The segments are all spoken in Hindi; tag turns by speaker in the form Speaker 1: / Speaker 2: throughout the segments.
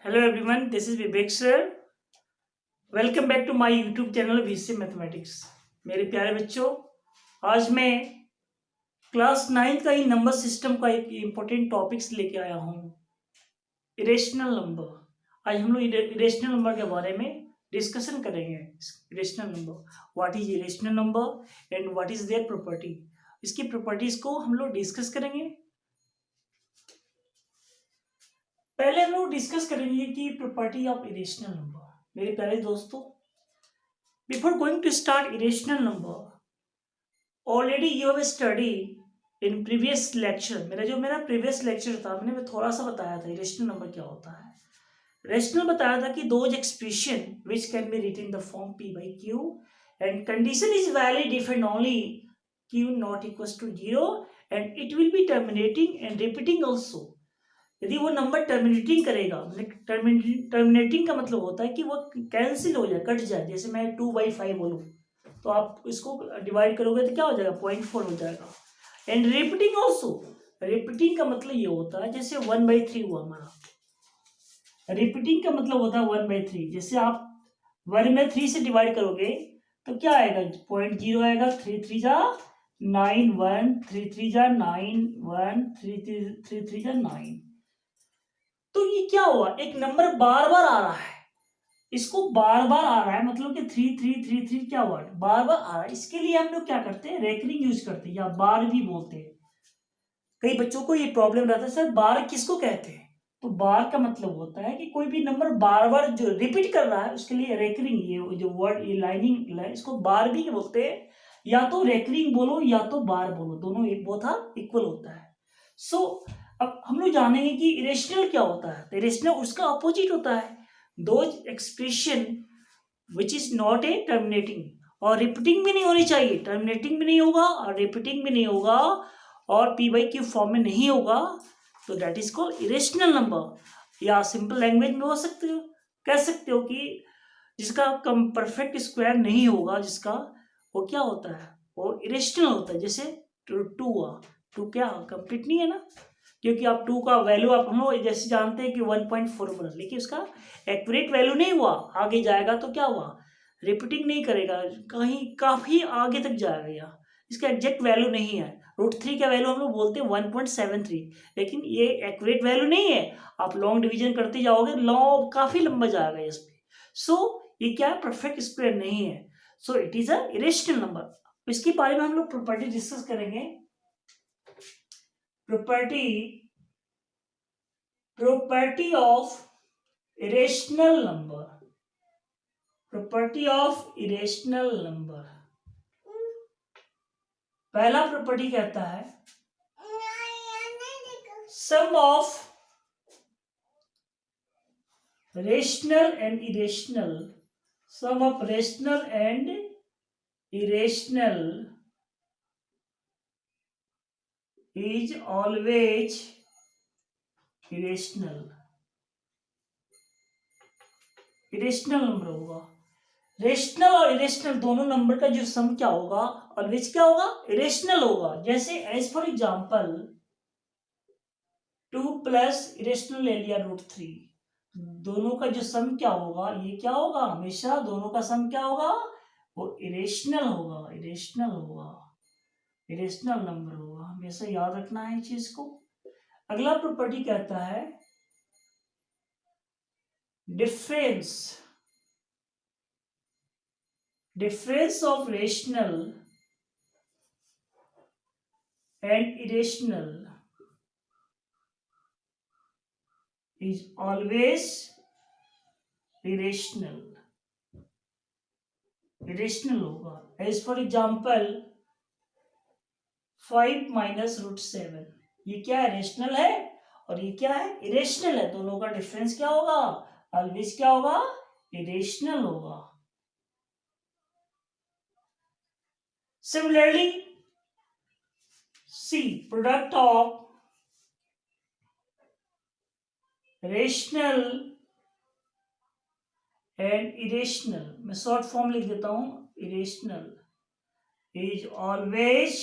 Speaker 1: Hello everyone, this is Vivek sir. Welcome back to my YouTube channel VC mathematics. मेरे प्यारे बच्चों, आज मैं क्लास नाइन्थ का ही नंबर सिस्टम का एक इम्पोर्टेंट टॉपिक्स लेके आया हूँ, इरेशनल नंबर। आज हम लोग इरेशनल नंबर के बारे में डिस्कशन करेंगे। Irrational number, what is irrational number and what is their property, इसकी प्रॉपर्टीज को हम लोग डिस्कस करेंगे। पहले हम लोग डिस्कस करेंगे कि प्रॉपर्टी ऑफ इरेशनल नंबर। मेरे प्यारे दोस्तों, before going to start irrational number, already you have studied in previous lecture। मेरा previous lecture था, मैंने थोड़ा सा बताया था irrational number क्या होता है। rational बताया था कि those expression which can be written in the form p by q and condition is valid if and only q not equals to 0 and it will be terminating and repeating also। यदि वो नंबर टर्मिनेटिंग करेगा, टर्मिनेटिंग का मतलब होता है कि वो कैंसिल हो जाए, कट जाए। जैसे मैं 2/5 बोलूँ तो आप इसको डिवाइड करोगे तो क्या हो जाएगा, 0.4 हो जाएगा। एंड रिपीटिंग ऑल्सो, रिपीटिंग का मतलब ये होता है जैसे 1/3 हुआ हमारा। रिपीटिंग का मतलब होता है 1/3। जैसे आप 1/3 से डिवाइड करोगे तो क्या आएगा, 0.0 आएगा। 3 3 जा 9, 1 3 3 जा 9, 1 3 3 जा 9। तो ये क्या हुआ, एक नंबर बार बार आ रहा है, इसको बार बार आ रहा है, मतलब कि 3 3 3 3 क्या हुआ, बार बार आ रहा है। इसके लिए हम लोग क्या करते हैं, रेकरिंग यूज करते हैं या बार भी बोलते हैं। कई बच्चों को ये प्रॉब्लम रहता है, सर बार किसको कहते हैं। तो बार का मतलब होता है कि कोई भी नंबर बार बार जो रिपीट कर रहा है उसके लिए रेकरिंग, ये जो वर्ड, ये लाइनिंग, इसको बार भी बोलते हैं। या तो रेकरिंग बोलो या तो बार बोलो, दोनों एक बोथा इक्वल होता है। सो अब हम लोग जानेंगे कि इरेशनल क्या होता है। तो इरेशनल उसका अपोजिट होता है, दो expression which is not a terminating, और रिपीटिंग भी नहीं होनी चाहिए, टर्मिनेटिंग भी नहीं होगा और रिपीटिंग भी नहीं होगा और पी बाई क्यू फॉर्म में नहीं होगा, तो that is called irrational number. या सिंपल लैंग्वेज में हो सकते हो, कह सकते हो कि जिसका कम परफेक्ट स्क्वायर नहीं होगा, जिसका वो क्या होता है, वो इरेशनल होता है। जैसे टू हुआ, टू क्या कंप्लीट नहीं है ना, क्योंकि आप टू का वैल्यू आप हम लोग जैसे जानते हैं कि 1.4 बना, लेकिन उसका एक्यूरेट वैल्यू नहीं हुआ। आगे जाएगा तो क्या हुआ, रिपीटिंग नहीं करेगा, कहीं काफी आगे तक जाएगा, या इसका एग्जैक्ट वैल्यू नहीं है। √3 का वैल्यू हम लोग बोलते हैं 1.73, लेकिन ये एक्यूरेट वैल्यू नहीं है। आप लॉन्ग डिवीजन करते जाओगे, लॉन्ग काफी लंबा जाएगा इस पे। सो ये क्या है, परफेक्ट स्क्वायर नहीं है। So it is a irrational number. इसके बारे में हम लोग प्रॉपर्टी डिस्कस करेंगे। Property property of irrational number, property of irrational number। पहला प्रॉपर्टी कहता है sum of rational and irrational, sum of rational and irrational is always irrational। Irrational number होगा, रेशनल और इरेशनल दोनों नंबर का जो सम क्या होगा, ऑलवेज क्या होगा, इरेशनल होगा। जैसे as for example 2 plus irrational ले लिया √3, दोनों का जो सम क्या होगा, ये क्या होगा, हमेशा दोनों का सम क्या होगा, वो इरेशनल होगा, इरेशनल होगा, इरेशनल नंबर होगा। हमेशा याद रखना है चीज को। अगला प्रॉपर्टी कहता है difference, difference of rational and irrational is always irrational, irrational होगा। एज फॉर एग्जाम्पल 5 माइनस √7, ये क्या है, रेशनल है और ये क्या है, इरेशनल है। दोनों का डिफरेंस क्या होगा, ऑलवेज क्या होगा, इरेशनल होगा। Similarly see product of rational and irrational, मैं शॉर्ट फॉर्म लिख देता हूं, irrational is always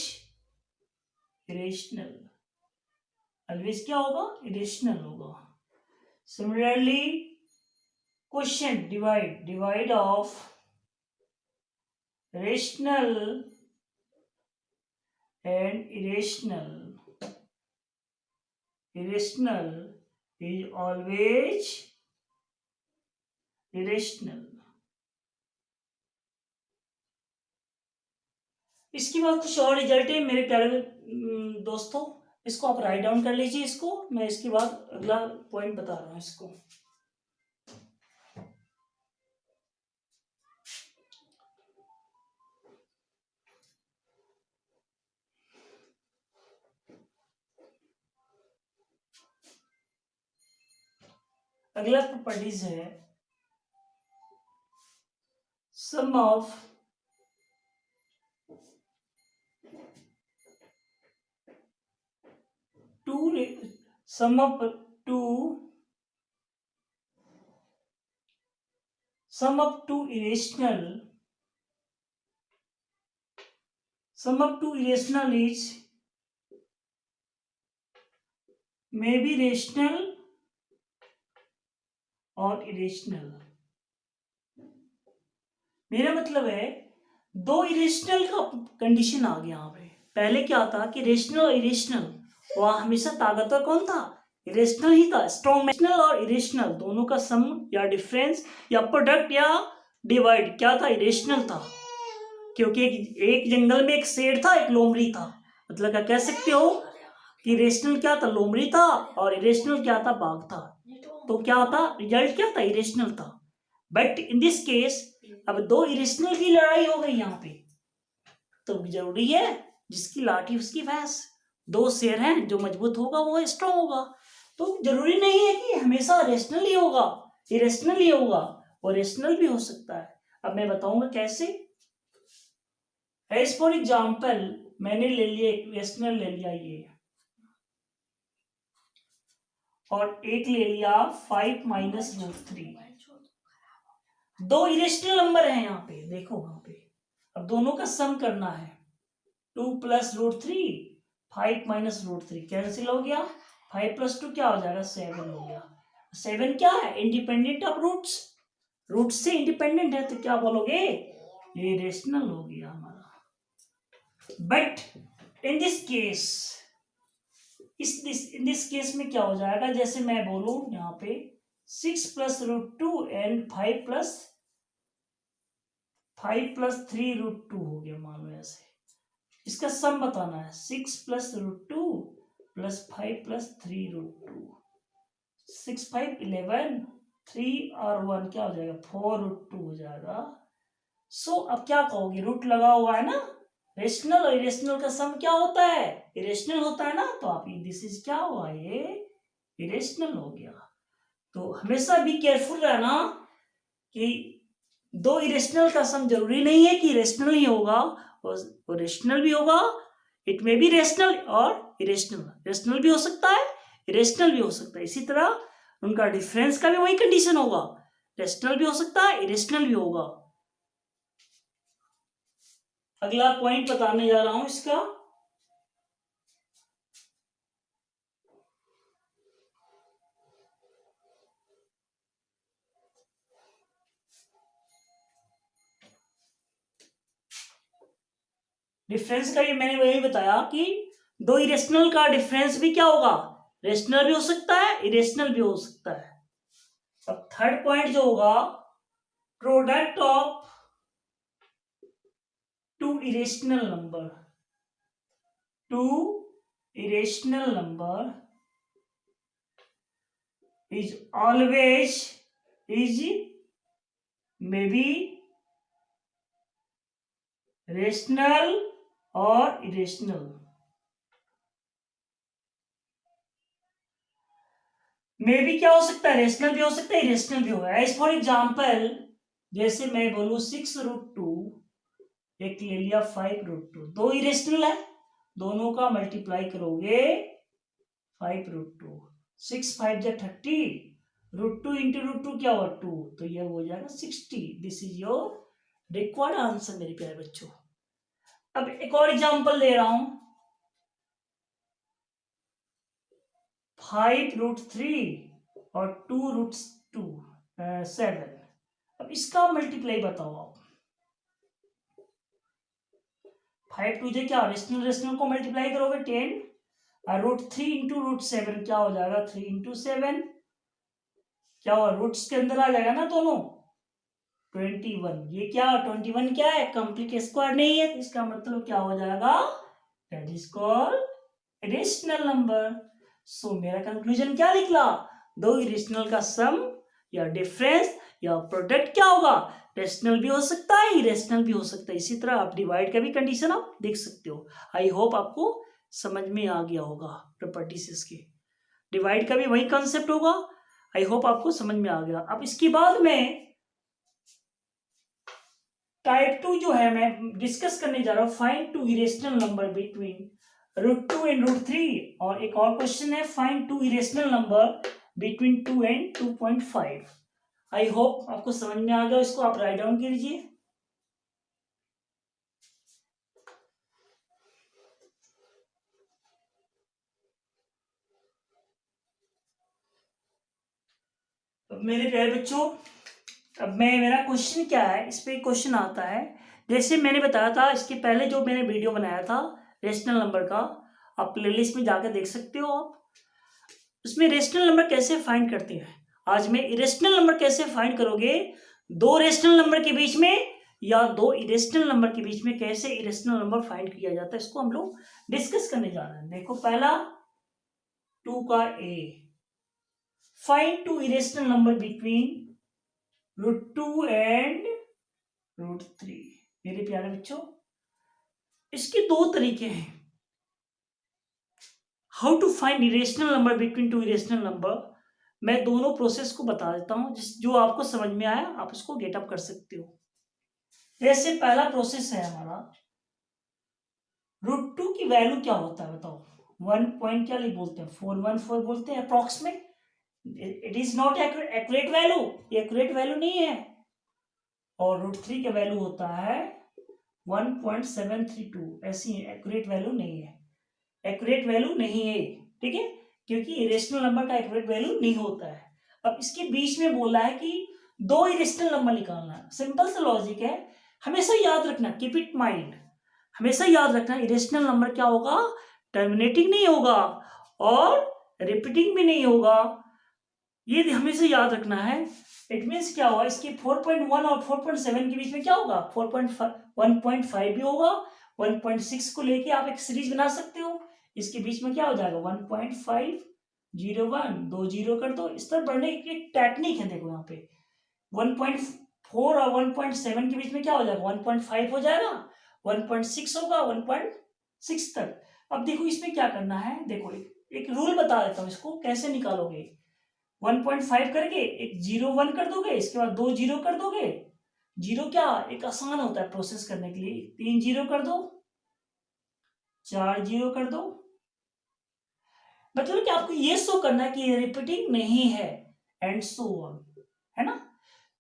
Speaker 1: irrational, always क्या होगा, इरेशनल होगा। Similarly, quotient divide of rational and irrational is always irrational. इसके बाद कुछ और रिजल्ट है मेरे प्यारे दोस्तों, इसको आप राइट डाउन कर लीजिए। इसको मैं इसके बाद अगला पॉइंट बता रहा हूं। इसको अगला प्रॉपर्टीज है sum of sum of two irrational is may be rational और इरेशनल। मेरा मतलब है दो इरेशनल का कंडीशन आ गया यहाँ पे। पहले क्या था कि रेशनल और इरेशनल, वह हमेशा ताकतवर कौन था? इरेशनल ही था। स्ट्रॉन्ग रेशनल और इरेशनल दोनों का सम या डिफरेंस या प्रोडक्ट या डिवाइड क्या था? इरेशनल था। क्योंकि एक जंगल में एक शेर था, एक लोमड़ी था। मतलब क्या कह सकते हो कि रेशनल क्या था? लोमड़ी था, और इरेशनल क्या था? बाघ था। तो क्या था? रिजल्ट क्या था? इरेशनल था। बट इन दिस केस अब दो इरेशनल की लड़ाई हो गई यहाँ पे, तो जरूरी है जिसकी लाठी उसकी भैंस। दो शेर हैं, जो मजबूत होगा वो स्ट्रॉन्ग होगा। तो जरूरी नहीं है कि हमेशा रेशनल ही होगा, इरेशनल ही होगा, और रेशनल भी हो सकता है। अब मैं बताऊंगा कैसे। एज फॉर एग्जाम्पल मैंने ले लिया एक रेशनल ले लिया ये, और एक ले लिया 5 माइनस रूट 3। दो इरेशनल नंबर है यहाँ पे, देखो वहां पे। अब दोनों का सम करना है। 2 plus root 3, 5 minus root 3 cancel हो गया। 5 प्लस 2 क्या हो जाएगा? 7 हो गया। 7 क्या है? Independent of roots. रूट से इंडिपेंडेंट है, तो क्या बोलोगे? ये रेशनल हो गया हमारा। But in this case in this case में क्या हो जाएगा? जैसे मैं बोलूं यहाँ पे 6 plus root 2 and 5 plus 3 root 2 हो गया। मान लो ऐसे इसका सम बताना है। 6 plus root 2 plus 5 plus 3 root 2। 6 5 11, 3 और 1 क्या हो जाएगा? 4 रूट 2 हो जाएगा। सो अब क्या कहोगे? रूट लगा हुआ है ना। रेशनल और इरेशनल का सम क्या होता है? इरेशनल होता है ना। तो आप दिस इज क्या हुआ? ये इरेशनल हो गया। तो हमेशा भी केयरफुल रहना कि दो इरेशनल का सम जरूरी नहीं है कि रेशनल ही होगा, और रेशनल भी होगा। इट मे बी रेशनल और इरेशनल। रेशनल भी हो सकता है, इरेशनल भी हो सकता है। इसी तरह उनका डिफरेंस का भी वही कंडीशन होगा। रेशनल भी हो सकता है, इरेशनल भी होगा। अगला पॉइंट बताने जा रहा हूं इसका। डिफरेंस का ये मैंने वही बताया कि दो इरेशनल का डिफरेंस भी क्या होगा? रेशनल भी हो सकता है, इरेशनल भी हो सकता है। अब थर्ड पॉइंट जो होगा, product of two irrational number is always maybe rational और irrational। मे भी क्या हो सकता है? रेशनल भी हो सकता है, इरेशनल भी होगा। एज फॉर एग्जाम्पल जैसे मैं बोलूं 6 रूट 2, एक ले लिया 5 रूट 2। दो इरेशनल है, दोनों का मल्टीप्लाई करोगे 5 रूट 2। 6 5 जा 30, रूट 2 इंटू रूट 2 क्या हुआ? 2, तो यह हो जाएगा 60। This is your required answer मेरे प्यारे बच्चों। अब एक और एग्जांपल ले रहा हूं। 5 रूट 3 और 2√7। अब इसका मल्टीप्लाई बताओ आप। 5 2 क्या, रेशनल रेशनल को मल्टीप्लाई करोगे 10, और √3 इंटू √7 क्या हो जाएगा, 3 इंटू 7 क्या हुआ, रूट्स के अंदर आ जाएगा ना दोनों, 21। ये क्या 21 क्या है, कंप्लीट स्क्वायर नहीं है, इसका मतलब क्या हो जाएगा, that is called irrational number. So मेरा कंक्लूजन क्या निकला, दो इरेशनल का सम या डिफरेंस या प्रोडक्ट क्या होगा, रेशनल भी हो सकता है, इरेशनल भी हो सकता है। इसी तरह आप डिवाइड का भी कंडीशन आप देख सकते हो। आई होप आपको समझ में आ गया होगा प्रॉपर्टीज इसके। डिवाइड का भी वही कॉन्सेप्ट होगा। आई होप आपको समझ में आ गया। अब इसके बाद में टाइप 2 जो है मैं डिस्कस करने जा रहा हूं, find two irrational number between √2 and √3, और एक और क्वेश्चन है find two irrational number between 2 and 2.5। I hope आपको समझ में आ गया। इसको आप राइट डाउन कीजिए। मेरे प्यारे बच्चों, अब मेरा क्वेश्चन क्या है, इस पे क्वेश्चन आता है, जैसे मैंने बताया था इसके पहले जो मैंने वीडियो बनाया था रेशनल नंबर का, आप प्लेलिस्ट में जाकर देख सकते हो आप। उसमें रेशनल नंबर कैसे फाइंड करते हैं। आज मैं इरेशनल नंबर कैसे फाइंड करोगे, दो रेशनल नंबर के बीच में या दो इरेशनल नंबर के बीच में कैसे इरेशनल नंबर फाइंड किया जाता है, इसको हम लोग डिस्कस करने जा रहे हैं। देखो पहला 2 का A, find two irrational number between √2 and √3। मेरे प्यारे बच्चों, इसके दो तरीके हैं how to find irrational number between two irrational number. मैं दोनों प्रोसेस को बता देता हूं, जो आपको समझ में आया आप इसको गेट अप कर सकते हो। जैसे पहला प्रोसेस है हमारा, √2 की वैल्यू क्या होता है बताओ, 1 पॉइंट क्या बोलते हैं, 414 बोलते हैं approximate. It is not accurate value, ये एक्यूरेट वैल्यू नहीं है। और √3 का वैल्यू होता है 1.732, ऐसी एक्यूरेट वैल्यू नहीं है, एक्यूरेट वैल्यू नहीं है, ठीक है, क्योंकि इरेशनल नंबर का एक्यूरेट वैल्यू नहीं होता है। अब इसके बीच में बोला है कि दो इरेशनल नंबर निकालना है। सिंपल सा लॉजिक है, हमेशा याद रखना, कीप इट माइंड, हमेशा याद रखना इरेशनल नंबर क्या होगा, टर्मिनेटिंग नहीं होगा और रिपीटिंग भी नहीं होगा, ये हमेशा याद रखना है। इट मीन्स क्या होगा, इसके 4.1 और 4.7 के बीच में क्या होगा, 1.5 भी होगा। 1.6 को लेके आप एक सीरीज बना सकते हो, इसके बीच में क्या हो जाएगा 1.501, 2 जीरो कर दो। इस तरह बढ़ने की एक टेक्निक है। देखो यहाँ पे 1.4 और 1.7 के बीच में क्या हो जाएगा, 1.5 हो जाएगा, 1.6 होगा, 1.6 तक। अब देखो इसमें क्या करना है, देखो एक रूल बता देता हूँ, इसको कैसे निकालोगे। 1.5 करके एक 0 1 कर दोगे, इसके बाद 2 जीरो कर दोगे। जीरो क्या एक आसान होता है प्रोसेस करने के लिए, 3 जीरो कर दो, 4 जीरो कर दो। मतलब कि आपको ये शो करना है कि ये रिपीटिंग नहीं है, एंड सो ऑन, है ना।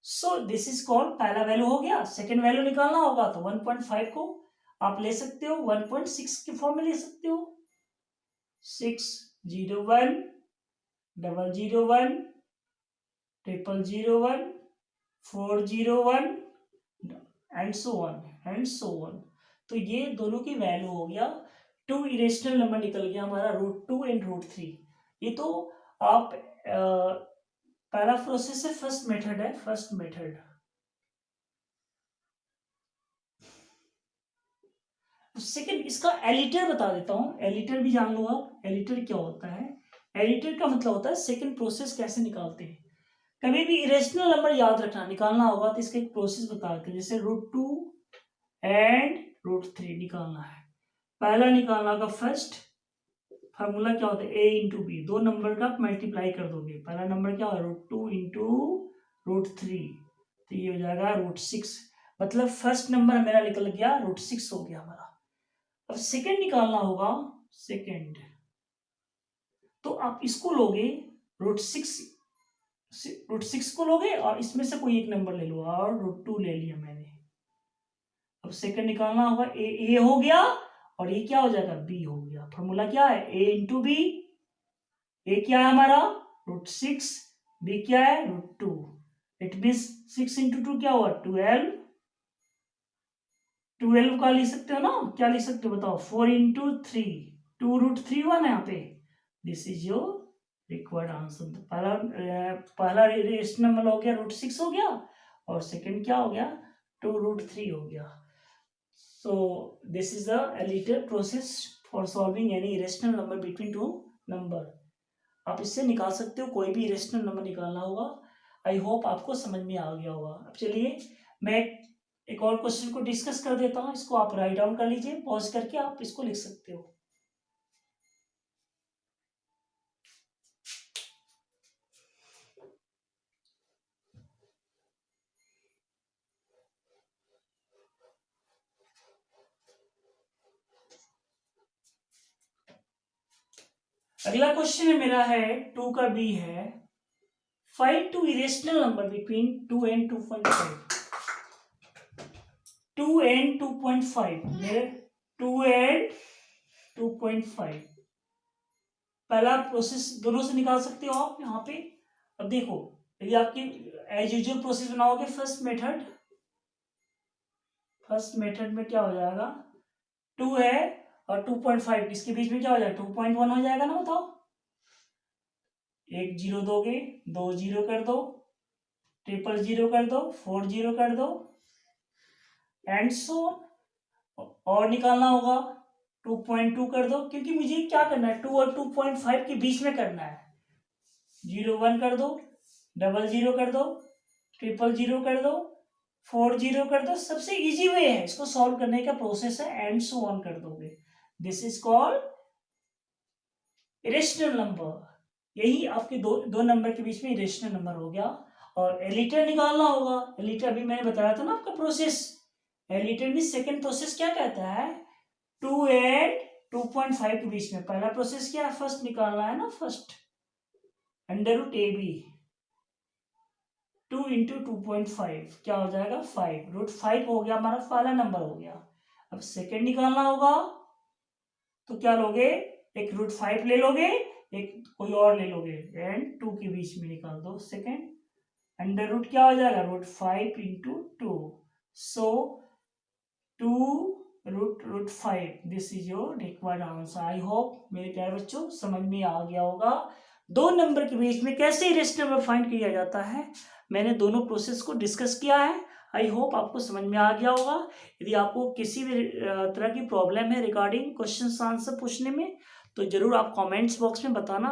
Speaker 1: सो दिस इज कॉल्ड, पहला वैल्यू हो गया। सेकेंड वैल्यू निकालना होगा तो 1.5 को आप ले सकते हो 1.6 के फॉर्म में ले सकते हो, 6 0 1 0 1 0 1 4 0 1 and so on and so on. तो ये दोनों की वैल्यू हो गया, टू इरेशनल नंबर निकल गया हमारा √2 एंड √3। ये तो आप पहला प्रोसेस है, फर्स्ट मेथड है, फर्स्ट मेथड। सेकंड इसका एलिटर बता देता हूं, एलिटर भी जान लो आप, एलिटर क्या होता है। एलिटर का मतलब होता है सेकंड प्रोसेस कैसे निकालते हैं। कभी भी इरेशनल नंबर याद रखना, निकालना होगा तो इसका एक प्रोसेस बता देते हैं, जैसे √2 एंड √3 निकालना है। पहला निकालना होगा फर्स्ट, फार्मूला क्या होता है, a इंटू बी, दो नंबर का मल्टीप्लाई कर दोगे। पहला नंबर क्या होगा, √2 इंटू √3, तो ये हो जाएगा √6, मतलब फर्स्ट नंबर मेरा निकल गया, √6 हो गया हमारा। अब सेकंड निकालना होगा, सेकंड, तो आप इसको लोगे √6 को लोगे और इसमें से कोई एक नंबर ले लो, और √2 ले लिया मैंने। अब सेकंड निकालना होगा, ए हो गया और ये क्या हो जाएगा, बी हो गया। फॉर्मूला क्या है, a इंटू बी, ए क्या है हमारा √6, बी क्या है √2। इट मीन्स 6 इंटू 2 क्या हुआ 12। 12 का लिख सकते हो ना, क्या लिख सकते हो बताओ 4 इंटू 3 2√3 हुआ ना यहाँ पे। This is your required answer. पहला रेशनल नंबर हो गया √6 हो गया और सेकंड क्या हो गया 2√3 हो गया। So this is the Eliter process for solving any irrational number between two number। आप इससे निकाल सकते हो, कोई भी इरेशनल नंबर निकालना होगा। आई होप आपको समझ में आ गया होगा। अब चलिए मैं एक और क्वेश्चन को डिस्कस कर देता हूँ, इसको आप राइट डाउन कर लीजिए, पॉज करके आप इसको लिख सकते हो। अगला क्वेश्चन मेरा है 2 का बी है, find two irrational number between 2 and 2.5। 2 and 2.5 मेरे 2 एंड 2.5 पहला प्रोसेस दोनों से निकाल सकते हो आप यहाँ पे। अब देखो यदि आपकी एज यूजुअल प्रोसेस बनाओगे फर्स्ट मेथड में क्या हो जाएगा 2 है और 2.5 इसके बीच में क्या हो जाएगा 2.1 हो जाएगा ना, बताओ। एक जीरो दोगे, 2 जीरो कर दो, 000 कर दो, 40 कर दो एंड सो। और निकालना होगा 2.2 कर दो, क्योंकि मुझे क्या करना है 2 और 2.5 के बीच में करना है। 01 कर दो, 00 कर दो, 000 कर दो, 40 कर दो। सबसे इजी वे है इसको सॉल्व करने का प्रोसेस है एंड सो ऑन कर दोगे। This is called irrational number. यही आपके दो नंबर के बीच में इरेशनल नंबर हो गया। और एलिटर निकालना होगा। एलिटर अभी मैंने बताया था ना आपका प्रोसेस। एलिटर में सेकंड प्रोसेस क्या कहता है 2 एंड 2.5 के बीच में पहला प्रोसेस क्या है फर्स्ट निकालना है ना, फर्स्ट √AB 2 इंटू 2.5 क्या हो जाएगा 5 √5 हो गया, हमारा पहला नंबर हो गया। अब सेकंड निकालना होगा तो क्या लोगे, एक √5 ले लोगे, एक कोई और ले लोगे एंड 2 के बीच में निकाल दो सेकंड। अंडर रूट क्या हो जाएगा √5 into 2, so 2√5। This is your required answer. I hope मेरे प्यारे बच्चों समझ में आ गया होगा दो नंबर के बीच में कैसे इरेशनल नंबर फाइंड किया जाता है। मैंने दोनों प्रोसेस को डिस्कस किया है। आई होप आपको समझ में आ गया होगा। यदि आपको किसी भी तरह की प्रॉब्लम है रिगार्डिंग क्वेश्चन आंसर पूछने में तो जरूर आप कमेंट्स बॉक्स में बताना।